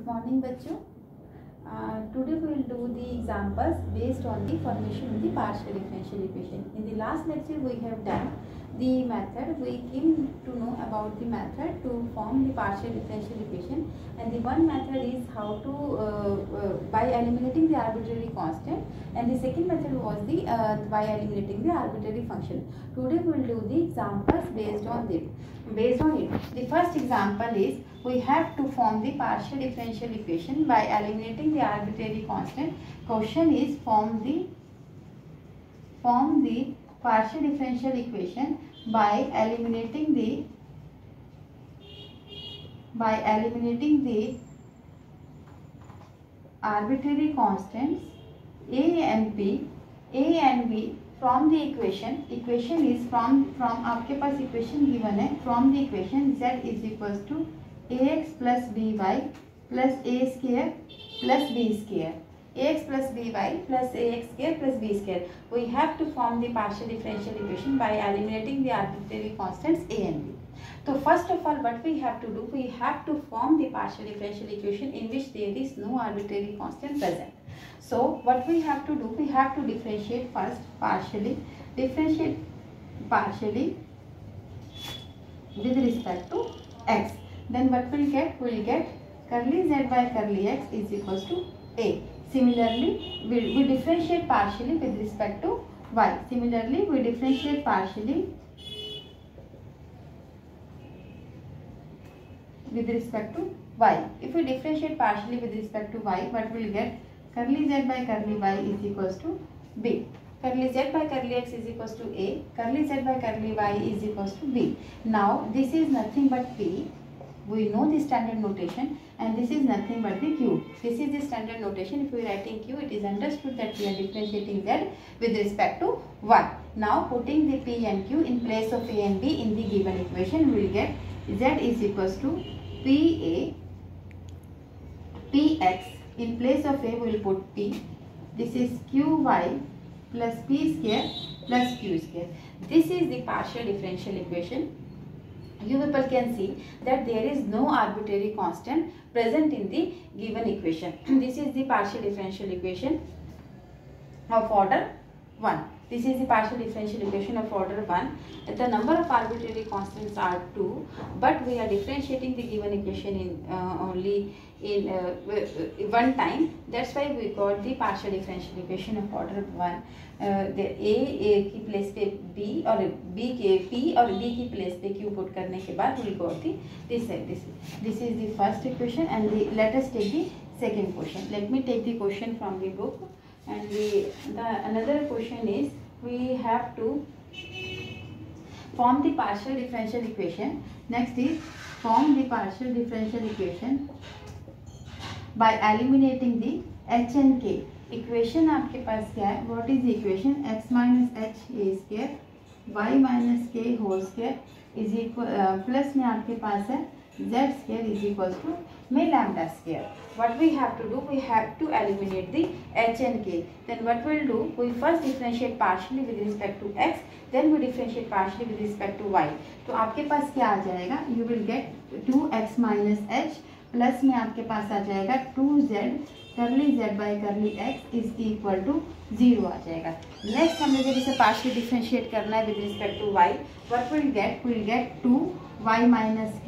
morning बच्चों. Today we will do the examples based on the formation of the partial differential equation. In the last lecture we have done the method. We came to know about the method to form the partial differential equation, and the one method is how to by eliminating the arbitrary constant, and the second method was the by eliminating the arbitrary function. Today we will do the examples based on it. The first example is we have to form the partial differential equation by eliminating the arbitrary constant. Question is form the partial differential equation by eliminating the arbitrary constants a and b from the equation. Equation is from आपके पास equation given है. From the equation z is equals to ax plus by plus a square plus b square. Ax plus by plus ax square plus b square. We have to form the partial differential equation by eliminating the arbitrary constants a and b. So first of all, what we have to do, we have to form the partial differential equation in which there is no arbitrary constant present. So what we have to do, we have to differentiate first partially with respect to x. Then what we'll get? We'll get curly z by curly x is equals to a. Similarly, we differentiate partially with respect to y. Similarly, we differentiate partially with respect to y. If we differentiate partially with respect to y, what we'll get? Curly z by curly y is equals to b. Curly z by curly x is equals to a. Curly z by curly y is equals to b. Now this is nothing but p. We know the standard notation, and this is nothing but the q. This is the standard notation. If we are writing q, it is understood that we are differentiating z with respect to y. Now putting the p and q in place of a and b in the given equation, we will get z is equals to pa px. In place of a, we will put p. This is qy plus p square plus q square. This is the partial differential equation. You people can see that there is no arbitrary constant present in the given equation. This is the partial differential equation of order 1. This is the partial differential equation of order 1. The number of arbitrary constants are 2, but we are differentiating the given equation in only in one time. That's why we got the partial differential equation of order 1. The a की place पे b और b के p और d की place पे q put करने के बाद we got the this is the first equation, and let us take the second question. Let me take the question from the book. And the another question is we have to form the partial differential equation. Next is form the partial differential equation by eliminating the h and k. Equation आपके पास क्या है? What is the equation? x minus h a square y minus k whole square is equal plus में आपके पास है z square is equals to में lambda square. What we have to do? We have to eliminate the h and k. Then what we'll do? We first differentiate partially with respect to x, then we differentiate partially with respect to y. तो आपके पास क्या आ जाएगा? You will get 2x minus h plus में आपके पास आ जाएगा 2z curly z by curly x is equal to 0 आ जाएगा. नेक्स्ट हमें जब इसे पार्शियल डिफरेंशिएट करना है with respect to y, what we'll get 2y minus k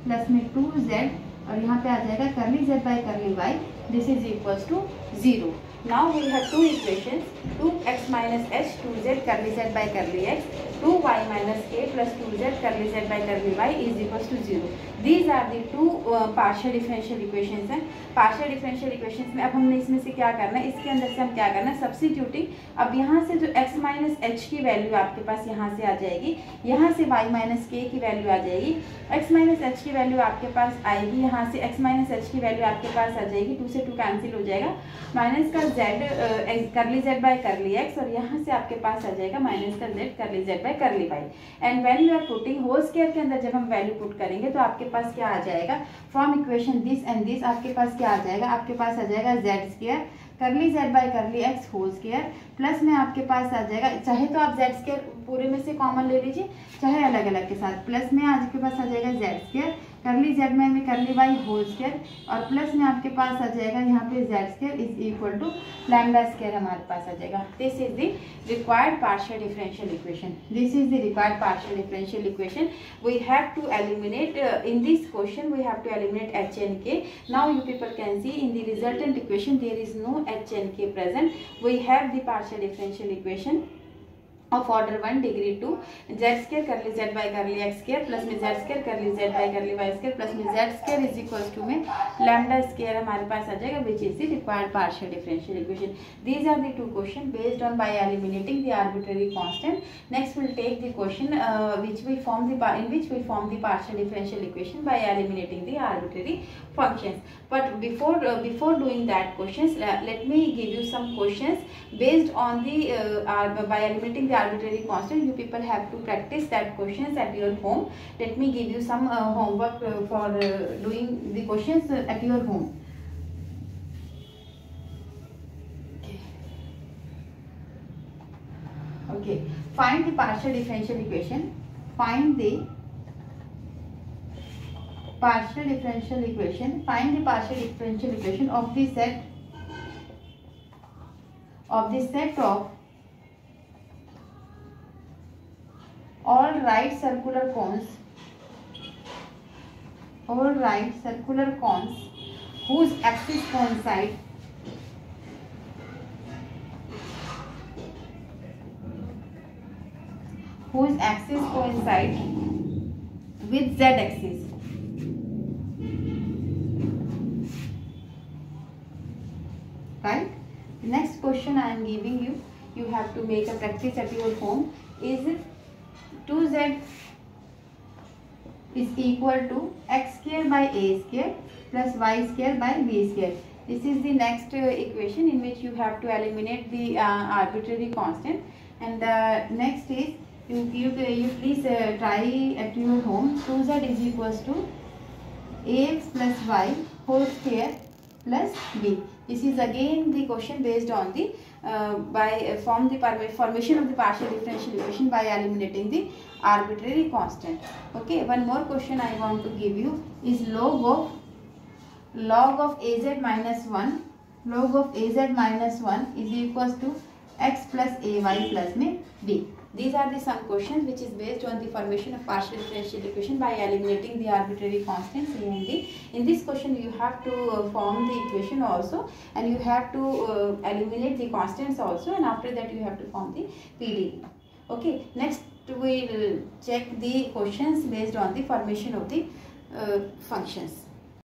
plus में 2z और यहाँ पे आ जाएगा curly z by curly y. This is equals to 0. Now we have two equations, 2x minus h 2z curly z by curly x, 2y minus k plus 2z curly z by curly y is equals to 0. These are the two partial differential equations हैं. Partial differential equations में अब हमने इसमें से क्या करना है? इसके अंदर से हम क्या करना है? सब्स्टिट्यूटिंग. अब यहाँ से जो x माइनस एच की वैल्यू आपके पास यहाँ से आ जाएगी, यहाँ से y माइनस के की वैल्यू आ जाएगी, x माइनस एच की वैल्यू आपके पास आएगी, यहाँ से x माइनस एच की वैल्यू आपके पास आ जाएगी, 2 से 2 कैंसिल हो जाएगा, माइनस का z curly z by curly x और यहाँ से आपके पास आ जाएगा माइनस का z curly z by curly y. And when you are putting whole square के अंदर जब हम वैल्यू पुट करेंगे तो आपके पास क्या आ जाएगा? From equation this and this आपके पास क्या आ जाएगा? आपके पास आ जाएगा z square curly z by curly x whole square plus में आपके पास आ जाएगा, चाहे तो आप z स्क्वायर पूरे में से कॉमन ले लीजिए, चाहे अलग अलग के साथ, प्लस में आपके पास आ जाएगा z स्क्वायर करली जेड में करली वाई होल स्क्वायर और प्लस में आपके पास आ जाएगा यहाँ पे z square is equal to lambda square हमारे पास आ जाएगा. This is the required partial differential equation. This is the required partial differential equation. We have to eliminate in this question we have to eliminate h and k. Now you people can see in the resultant equation there is no h and k present. We have the partial differential equation of order 1 degree 2 z square curly z by curly x square plus में z square curly z by curly y square plus में z square is equals to में lambda square हमारे पास आ जाएगा which is the required partial differential equation. These are the two questions based on by eliminating the arbitrary constant. Next we'll take the question which we form the in which we form the partial differential equation by eliminating the arbitrary functions. But before doing that questions, let me give you some questions based on the by eliminating the arbitrary constant. You people have to practice that questions at your home. Let me give you some homework for doing the questions at your home. Okay. Find the partial differential equation. Find the partial differential equation. Find the partial differential equation of the set of all right circular cones whose axes coincide with z axis. Right? The next question I am giving you, you have to make a practice at your home, is 2z is equal to x square by a square plus y square by b square. This is the next equation in which you have to eliminate the arbitrary constant. And next is you please try at your home. 2z is equals to ax plus y whole square plus b. This is again the question based on the formation of the partial differential equation by eliminating the arbitrary constant. Okay, one more question I want to give you is log of az minus 1 is equals to x plus ay plus में b. These are the some questions which is based on the formation of partial differential equation by eliminating the arbitrary constants a and b. In this question you have to form the equation also, and you have to eliminate the constants also, and after that you have to form the PDE. Okay, next we will check the questions based on the formation of the functions.